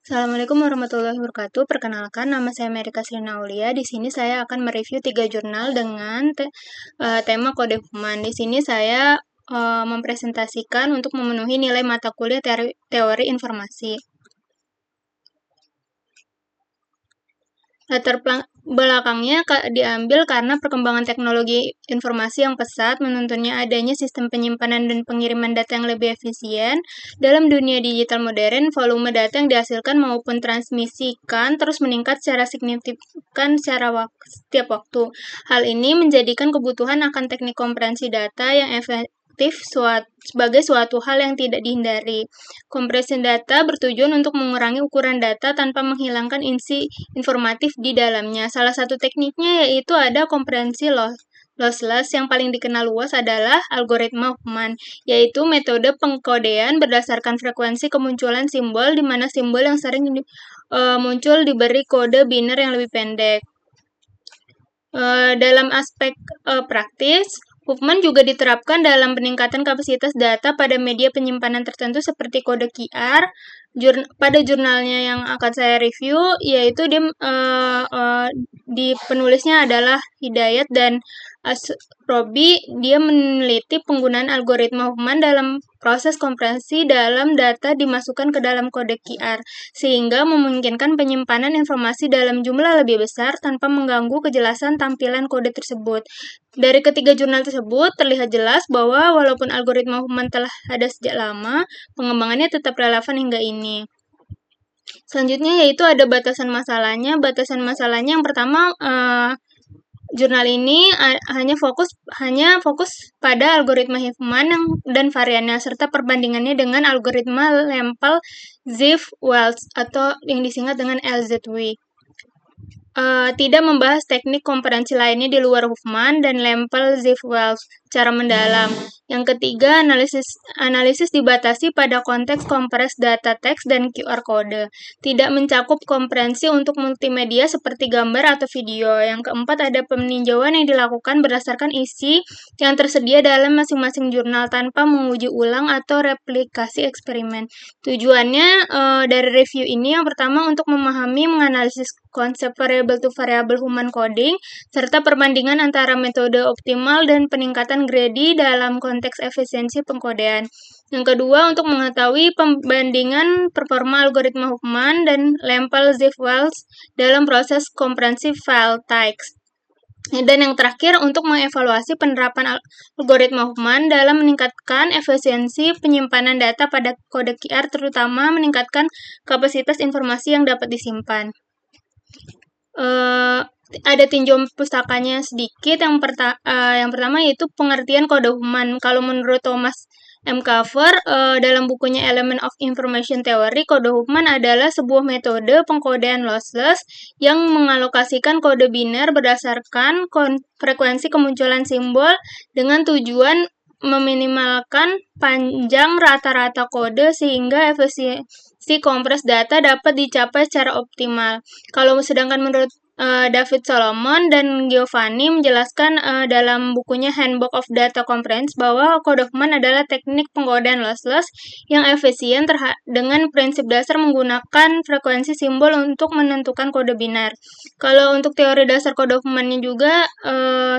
Assalamualaikum warahmatullahi wabarakatuh. Perkenalkan, nama saya Merika Srina Aulia. Di sini saya akan mereview 3 jurnal dengan tema kode human. Di sini saya mempresentasikan untuk memenuhi nilai mata kuliah teori informasi. Latar belakangnya diambil karena perkembangan teknologi informasi yang pesat menuntunnya adanya sistem penyimpanan dan pengiriman data yang lebih efisien. Dalam dunia digital modern, volume data yang dihasilkan maupun transmisikan terus meningkat secara signifikan setiap waktu. Hal ini menjadikan kebutuhan akan teknik komprehensi data yang efektif sebagai suatu hal yang tidak dihindari. Kompresi data bertujuan untuk mengurangi ukuran data tanpa menghilangkan isi informatif di dalamnya. Salah satu tekniknya yaitu ada komprehensi lossless. Yang paling dikenal luas adalah algoritma Huffman, yaitu metode pengkodean berdasarkan frekuensi kemunculan simbol, di mana simbol yang sering muncul diberi kode biner yang lebih pendek. Dalam aspek praktis, Huffman juga diterapkan dalam peningkatan kapasitas data pada media penyimpanan tertentu seperti kode QR. Pada jurnalnya yang akan saya review, yaitu di penulisnya adalah Hidayat dan Asrobi. Dia meneliti penggunaan algoritma Huffman dalam proses kompresi dalam data dimasukkan ke dalam kode QR, sehingga memungkinkan penyimpanan informasi dalam jumlah lebih besar tanpa mengganggu kejelasan tampilan kode tersebut. Dari ketiga jurnal tersebut, terlihat jelas bahwa walaupun algoritma Huffman telah ada sejak lama, pengembangannya tetap relevan hingga ini. Selanjutnya yaitu ada batasan masalahnya. Batasan masalahnya yang pertama, jurnal ini hanya fokus pada algoritma Huffman dan variannya serta perbandingannya dengan algoritma Lempel Ziff-Wells atau yang disingkat dengan LZW. Tidak membahas teknik komprehensi lainnya di luar Huffman dan Lempel Ziff-Wells secara mendalam. Yang ketiga, analisis dibatasi pada konteks kompres data teks dan QR code. Tidak mencakup komprehensi untuk multimedia seperti gambar atau video. Yang keempat, ada peninjauan yang dilakukan berdasarkan isi yang tersedia dalam masing-masing jurnal tanpa menguji ulang atau replikasi eksperimen. Tujuannya dari review ini yang pertama untuk memahami menganalisis konsep variable to variable human coding, serta perbandingan antara metode optimal dan peningkatan greedy dalam konteks efisiensi pengkodean. Yang kedua, untuk mengetahui perbandingan performa algoritma Huffman dan Lempel Ziff-Wells dalam proses komprehensi file text. Dan yang terakhir, untuk mengevaluasi penerapan algoritma Huffman dalam meningkatkan efisiensi penyimpanan data pada kode QR, terutama meningkatkan kapasitas informasi yang dapat disimpan. Ada tinjauan pustakanya sedikit. Yang pertama yaitu pengertian kode Huffman. Kalau menurut Thomas M. Cover, dalam bukunya Element of Information Theory, kode Huffman adalah sebuah metode pengkodean lossless yang mengalokasikan kode biner berdasarkan frekuensi kemunculan simbol dengan tujuan meminimalkan panjang rata-rata kode sehingga efisiensi kompres data dapat dicapai secara optimal. Sedangkan menurut David Solomon dan Giovanni menjelaskan dalam bukunya Handbook of Data Comprehension bahwa kode Huffman adalah teknik pengkodean lossless yang efisien dengan prinsip dasar menggunakan frekuensi simbol untuk menentukan kode biner. Kalau untuk teori dasar kode Huffman-nya juga,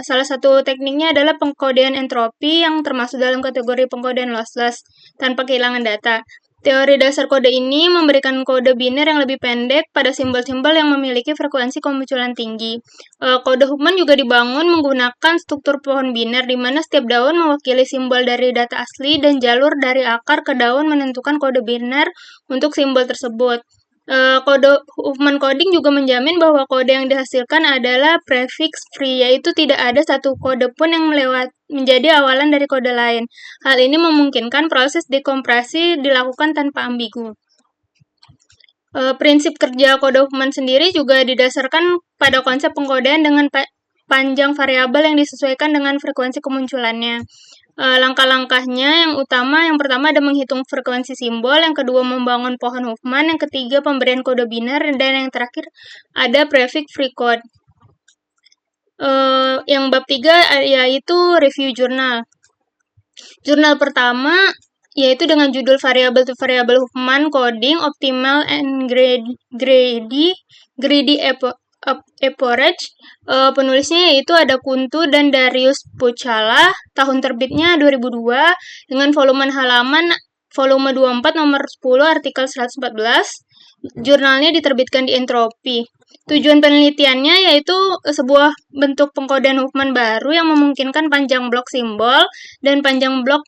salah satu tekniknya adalah pengkodean entropi yang termasuk dalam kategori pengkodean lossless tanpa kehilangan data. Teori dasar kode ini memberikan kode biner yang lebih pendek pada simbol-simbol yang memiliki frekuensi kemunculan tinggi. Kode Huffman juga dibangun menggunakan struktur pohon biner, di mana setiap daun mewakili simbol dari data asli dan jalur dari akar ke daun menentukan kode biner untuk simbol tersebut. Kode Huffman coding juga menjamin bahwa kode yang dihasilkan adalah prefix free, yaitu tidak ada satu kode pun yang menjadi awalan dari kode lain. Hal ini memungkinkan proses dekompresi dilakukan tanpa ambigu. Prinsip kerja kode Huffman sendiri juga didasarkan pada konsep pengkodean dengan panjang variabel yang disesuaikan dengan frekuensi kemunculannya. Langkah-langkahnya yang pertama ada menghitung frekuensi simbol, yang kedua membangun pohon Huffman, yang ketiga pemberian kode biner, dan yang terakhir ada prefix free code. Yang bab 3 yaitu review jurnal. Jurnal pertama yaitu dengan judul Variable to Variable Huffman Coding Optimal and Greedy Approach. Penulisnya yaitu ada Kuntu dan Darius Puchala, tahun terbitnya 2002, dengan volume halaman volume 24 nomor 10 artikel 114. Jurnalnya diterbitkan di Entropi. Tujuan penelitiannya yaitu sebuah bentuk pengkodean Huffman baru yang memungkinkan panjang blok simbol dan panjang blok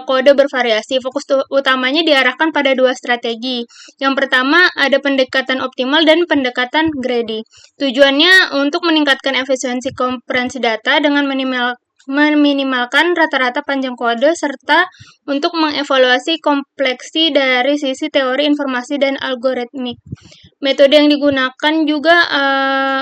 kode bervariasi. Fokus utamanya diarahkan pada dua strategi. Yang pertama ada pendekatan optimal dan pendekatan greedy. Tujuannya untuk meningkatkan efisiensi komprehensi data dengan meminimalkan rata-rata panjang kode serta untuk mengevaluasi kompleksi dari sisi teori informasi dan algoritmik. Metode yang digunakan juga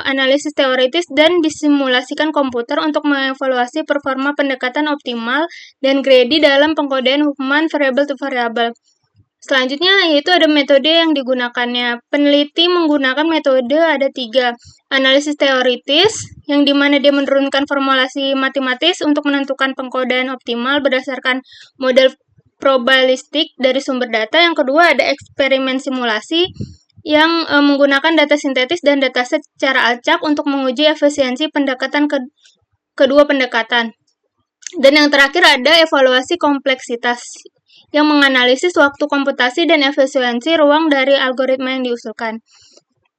analisis teoritis dan disimulasikan komputer untuk mengevaluasi performa pendekatan optimal dan greedy dalam pengkodean Huffman variable to variable. Selanjutnya yaitu ada metode yang digunakannya. Peneliti menggunakan metode ada 3. Analisis teoritis, yang dimana dia menurunkan formulasi matematis untuk menentukan pengkodean optimal berdasarkan model probabilistik dari sumber data. Yang kedua ada eksperimen simulasi, yang menggunakan data sintetis dan dataset secara acak untuk menguji efisiensi pendekatan kedua pendekatan. Dan yang terakhir ada evaluasi kompleksitas, yang menganalisis waktu komputasi dan efisiensi ruang dari algoritma yang diusulkan.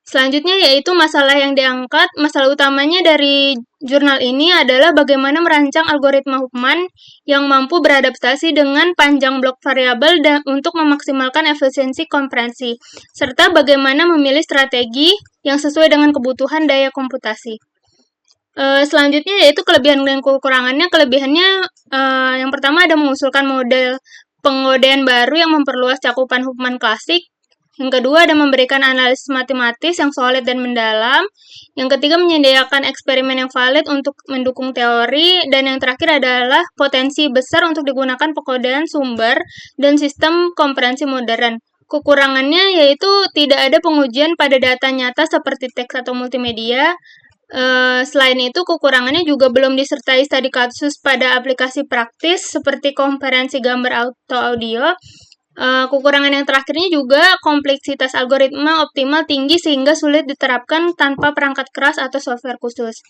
Selanjutnya yaitu masalah yang diangkat. Masalah utamanya dari jurnal ini adalah bagaimana merancang algoritma Huffman yang mampu beradaptasi dengan panjang blok variabel dan untuk memaksimalkan efisiensi komprehensi, serta bagaimana memilih strategi yang sesuai dengan kebutuhan daya komputasi. Selanjutnya yaitu kelebihan dan kekurangannya. Kelebihannya yang pertama ada mengusulkan model pengodean baru yang memperluas cakupan Huffman klasik. Yang kedua ada memberikan analisis matematis yang solid dan mendalam. Yang ketiga menyediakan eksperimen yang valid untuk mendukung teori. Dan yang terakhir adalah potensi besar untuk digunakan pengkodean sumber dan sistem komprehensi modern. Kekurangannya yaitu tidak ada pengujian pada data nyata seperti teks atau multimedia. Selain itu, kekurangannya juga belum disertai studi kasus pada aplikasi praktis seperti komprehensi gambar atau audio. Kekurangan yang terakhirnya juga kompleksitas algoritma optimal tinggi sehingga sulit diterapkan tanpa perangkat keras atau software khusus.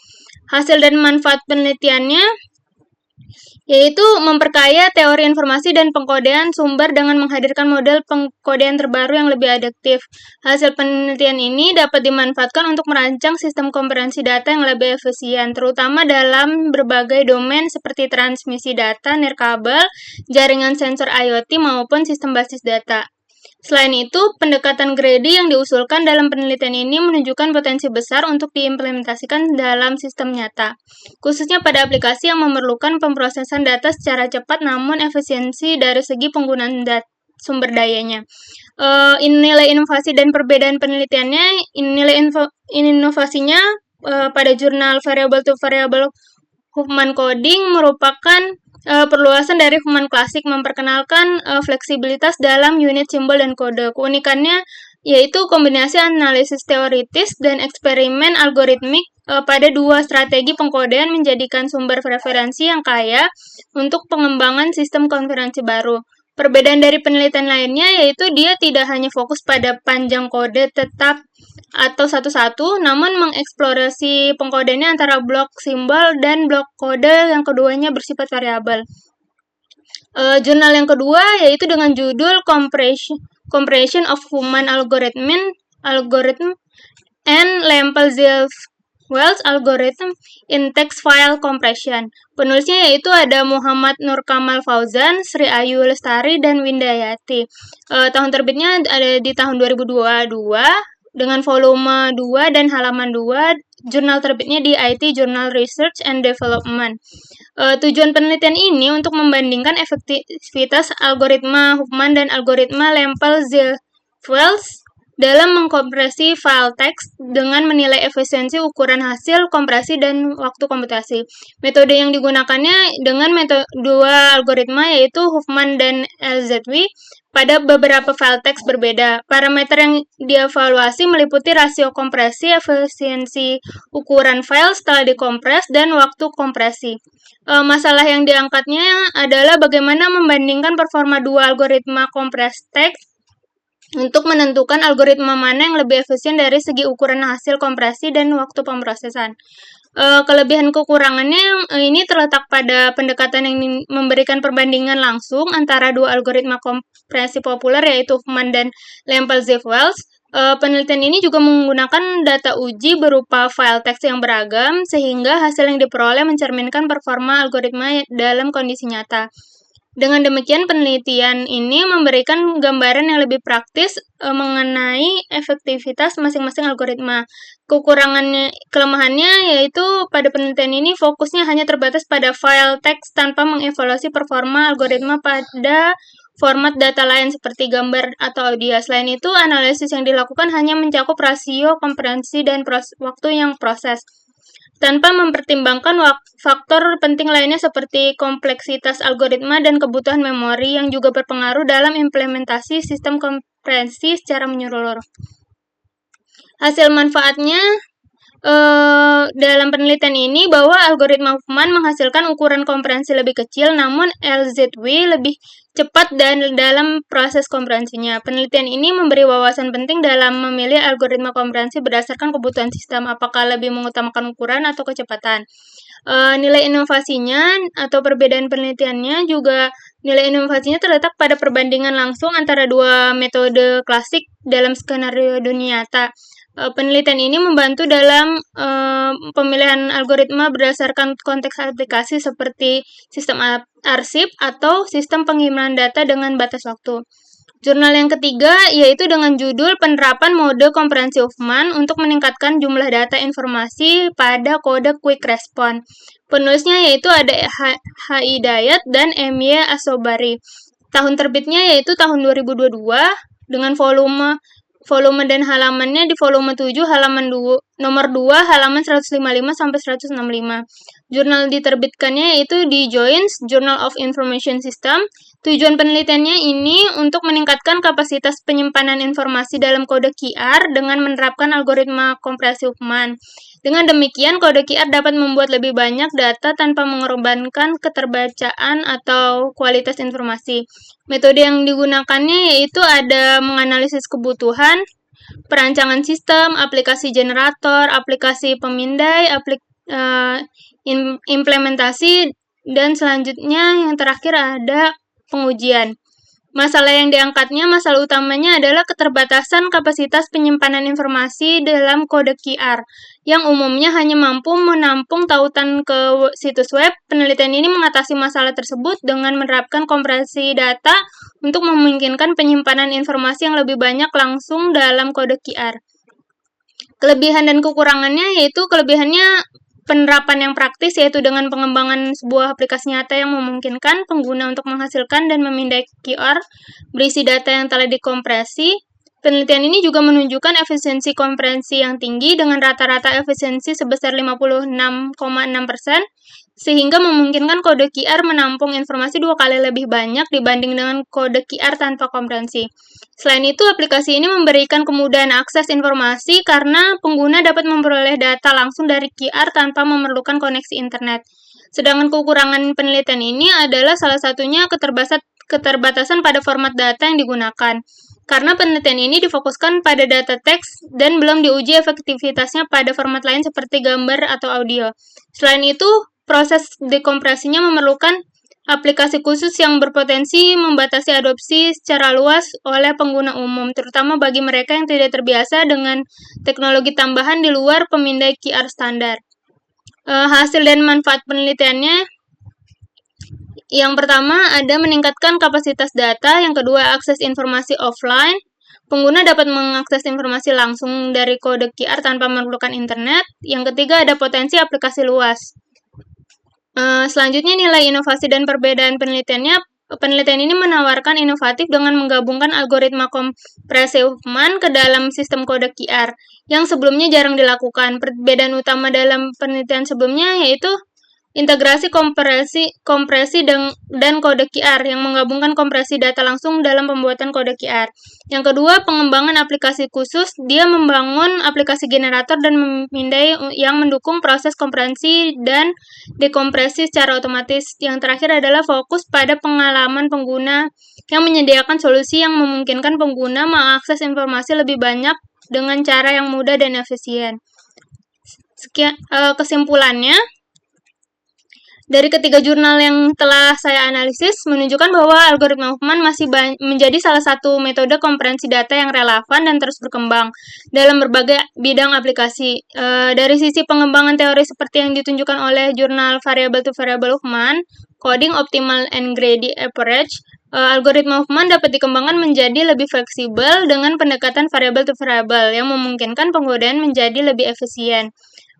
Hasil dan manfaat penelitiannya yaitu memperkaya teori informasi dan pengkodean sumber dengan menghadirkan model pengkodean terbaru yang lebih adaptif. Hasil penelitian ini dapat dimanfaatkan untuk merancang sistem komprehensi data yang lebih efisien, terutama dalam berbagai domain seperti transmisi data, nirkabel, jaringan sensor IoT, maupun sistem basis data. Selain itu, pendekatan greedy yang diusulkan dalam penelitian ini menunjukkan potensi besar untuk diimplementasikan dalam sistem nyata, khususnya pada aplikasi yang memerlukan pemrosesan data secara cepat namun efisiensi dari segi penggunaan sumber dayanya. Nilai inovasi dan perbedaan penelitiannya, nilai inovasinya pada jurnal Variable to Variable Huffman Coding merupakan perluasan dari Huffman klasik, memperkenalkan fleksibilitas dalam unit simbol dan kode. Keunikannya yaitu kombinasi analisis teoritis dan eksperimen algoritmik pada dua strategi pengkodean menjadikan sumber referensi yang kaya untuk pengembangan sistem konferensi baru. Perbedaan dari penelitian lainnya yaitu dia tidak hanya fokus pada panjang kode tetap atau satu-satu, namun mengeksplorasi pengkodeannya antara blok simbol dan blok kode yang keduanya bersifat variabel. Jurnal yang kedua yaitu dengan judul Compression of Huffman Algorithm and Lempel-Zierveld Algorithm in Text File Compression. Penulisnya yaitu ada Muhammad Nur Kamal Fauzan, Sri Ayu Lestari, dan Windayati. Tahun terbitnya ada di tahun 2022 dengan volume 2 dan halaman 2. Jurnal terbitnya di IT Journal Research and Development. Tujuan penelitian ini untuk membandingkan efektivitas algoritma Huffman dan algoritma Lempel-Zierveld dalam mengkompresi file teks dengan menilai efisiensi ukuran hasil, kompresi, dan waktu komputasi. Metode yang digunakannya dengan metode dua algoritma yaitu Huffman dan LZW. pada beberapa file teks berbeda. Parameter yang dievaluasi meliputi rasio kompresi, efisiensi ukuran file setelah dikompres, dan waktu kompresi. Masalah yang diangkatnya adalah bagaimana membandingkan performa dua algoritma kompres teks untuk menentukan algoritma mana yang lebih efisien dari segi ukuran hasil kompresi dan waktu pemrosesan. Kelebihan kekurangannya ini terletak pada pendekatan yang memberikan perbandingan langsung antara dua algoritma kompresi populer yaitu Huffman dan Lempel-Zipf-Wells. Penelitian ini juga menggunakan data uji berupa file teks yang beragam sehingga hasil yang diperoleh mencerminkan performa algoritma dalam kondisi nyata. Dengan demikian, penelitian ini memberikan gambaran yang lebih praktis mengenai efektivitas masing-masing algoritma. Kelemahannya yaitu pada penelitian ini fokusnya hanya terbatas pada file teks tanpa mengevaluasi performa algoritma pada format data lain seperti gambar atau audio. Selain itu, analisis yang dilakukan hanya mencakup rasio, kompresi, dan waktu yang proses, tanpa mempertimbangkan faktor penting lainnya seperti kompleksitas algoritma dan kebutuhan memori yang juga berpengaruh dalam implementasi sistem kompresi secara menyeluruh. Hasil manfaatnya dalam penelitian ini bahwa algoritma Huffman menghasilkan ukuran kompresi lebih kecil, namun LZW lebih cepat dan dalam proses kompresinya. Penelitian ini memberi wawasan penting dalam memilih algoritma kompresi berdasarkan kebutuhan sistem, apakah lebih mengutamakan ukuran atau kecepatan. Nilai inovasinya atau perbedaan penelitiannya juga nilai inovasinya terletak pada perbandingan langsung antara dua metode klasik dalam skenario dunia nyata. Penelitian ini membantu dalam pemilihan algoritma berdasarkan konteks aplikasi seperti sistem arsip atau sistem pengiriman data dengan batas waktu. Jurnal yang ketiga yaitu dengan judul Penerapan Mode Kompresi Huffman untuk meningkatkan jumlah data informasi pada kode Quick Response. Penulisnya yaitu ada H. Hidayat dan M.Y. Asobari. Tahun terbitnya yaitu tahun 2022 dengan volume dan halamannya di volume 7 halaman nomor 2 halaman 155 sampai 165. Jurnal diterbitkannya yaitu di Joins Journal of Information System. Tujuan penelitiannya ini untuk meningkatkan kapasitas penyimpanan informasi dalam kode QR dengan menerapkan algoritma kompresi Huffman. Dengan demikian, kode QR dapat membuat lebih banyak data tanpa mengorbankan keterbacaan atau kualitas informasi. Metode yang digunakannya yaitu ada menganalisis kebutuhan, perancangan sistem, aplikasi generator, aplikasi pemindai, implementasi, dan selanjutnya yang terakhir ada pengujian. Masalah yang diangkatnya, masalah utamanya adalah keterbatasan kapasitas penyimpanan informasi dalam kode QR, yang umumnya hanya mampu menampung tautan ke situs web. Penelitian ini mengatasi masalah tersebut dengan menerapkan kompresi data untuk memungkinkan penyimpanan informasi yang lebih banyak langsung dalam kode QR. Kelebihan dan kekurangannya yaitu kelebihannya penerapan yang praktis yaitu dengan pengembangan sebuah aplikasi nyata yang memungkinkan pengguna untuk menghasilkan dan memindai QR berisi data yang telah dikompresi. Penelitian ini juga menunjukkan efisiensi kompresi yang tinggi dengan rata-rata efisiensi sebesar 56,6%, sehingga memungkinkan kode QR menampung informasi 2 kali lebih banyak dibanding dengan kode QR tanpa kompresi. Selain itu, aplikasi ini memberikan kemudahan akses informasi karena pengguna dapat memperoleh data langsung dari QR tanpa memerlukan koneksi internet. Sedangkan kekurangan penelitian ini adalah salah satunya keterbatasan pada format data yang digunakan. Karena penelitian ini difokuskan pada data teks dan belum diuji efektivitasnya pada format lain seperti gambar atau audio. Selain itu, proses dekompresinya memerlukan aplikasi khusus yang berpotensi membatasi adopsi secara luas oleh pengguna umum, terutama bagi mereka yang tidak terbiasa dengan teknologi tambahan di luar pemindai QR standar. Hasil dan manfaat penelitiannya, yang pertama ada meningkatkan kapasitas data, yang kedua akses informasi offline. Pengguna dapat mengakses informasi langsung dari kode QR tanpa memerlukan internet. Yang ketiga ada potensi aplikasi luas. Selanjutnya nilai inovasi dan perbedaan penelitiannya. Penelitian ini menawarkan inovatif dengan menggabungkan algoritma kompresi Huffman ke dalam sistem kode QR yang sebelumnya jarang dilakukan. Perbedaan utama dalam penelitian sebelumnya yaitu integrasi kompresi dan kode QR yang menggabungkan kompresi data langsung dalam pembuatan kode QR. Yang kedua, pengembangan aplikasi khusus. Dia membangun aplikasi generator dan memindai yang mendukung proses kompresi dan dekompresi secara otomatis. Yang terakhir adalah fokus pada pengalaman pengguna yang menyediakan solusi yang memungkinkan pengguna mengakses informasi lebih banyak dengan cara yang mudah dan efisien. Sekian kesimpulannya. Dari ketiga jurnal yang telah saya analisis menunjukkan bahwa algoritma Huffman masih menjadi salah satu metode komprehensi data yang relevan dan terus berkembang dalam berbagai bidang aplikasi. Dari sisi pengembangan teori seperti yang ditunjukkan oleh jurnal Variable to Variable Huffman, Coding Optimal and Greedy Average, algoritma Huffman dapat dikembangkan menjadi lebih fleksibel dengan pendekatan variable to variable yang memungkinkan penggodaan menjadi lebih efisien.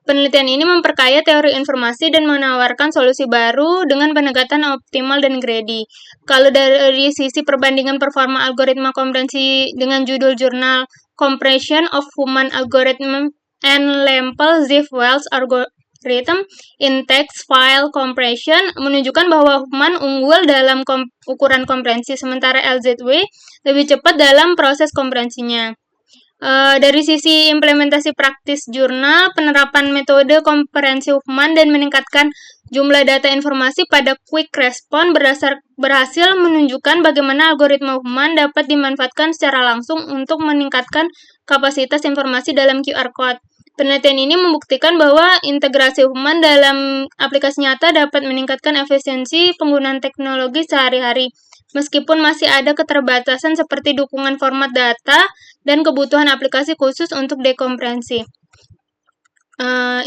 Penelitian ini memperkaya teori informasi dan menawarkan solusi baru dengan pendekatan optimal dan greedy. Kalau dari sisi perbandingan performa algoritma komprehensi dengan judul jurnal Compression of Human Algorithm and Lempel Ziff-Wells Algorithm in Text File Compression menunjukkan bahwa Huffman unggul dalam ukuran komprehensi, sementara LZW lebih cepat dalam proses komprehensinya. Dari sisi implementasi praktis jurnal, penerapan metode komprehensi Huffman dan meningkatkan jumlah data informasi pada quick response berhasil menunjukkan bagaimana algoritma Huffman dapat dimanfaatkan secara langsung untuk meningkatkan kapasitas informasi dalam QR code. Penelitian ini membuktikan bahwa integrasi Huffman dalam aplikasi nyata dapat meningkatkan efisiensi penggunaan teknologi sehari-hari. Meskipun masih ada keterbatasan seperti dukungan format data dan kebutuhan aplikasi khusus untuk dekompresi.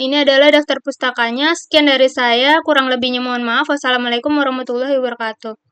Ini adalah daftar pustakanya. Sekian dari saya, kurang lebihnya mohon maaf. Wassalamualaikum warahmatullahi wabarakatuh.